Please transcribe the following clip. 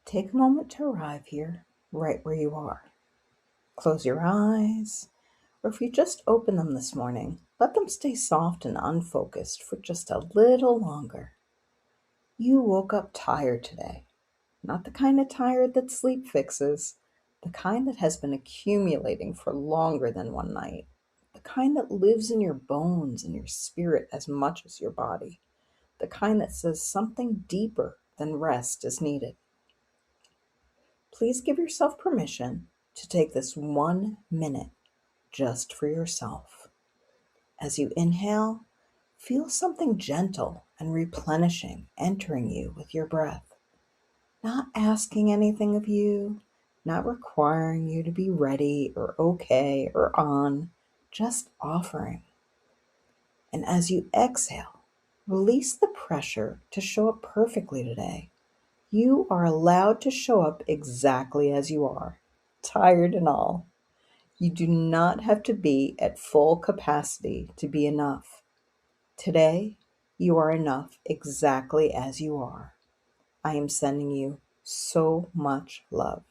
Take a moment to arrive here, right where you are. Close your eyes, or if you just opened them this morning, let them stay soft and unfocused for just a little longer. You woke up tired today, not the kind of tired that sleep fixes, the kind that has been accumulating for longer than one night, the kind that lives in your bones and your spirit as much as your body, the kind that says something deeper than rest is needed. Please give yourself permission to take this 1 minute just for yourself. As you inhale, feel something gentle and replenishing entering you with your breath, not asking anything of you, not requiring you to be ready or okay or on, just offering. And as you exhale, release the pressure to show up perfectly today. You are allowed to show up exactly as you are, tired and all. You do not have to be at full capacity to be enough. Today, you are enough exactly as you are. I am sending you so much love.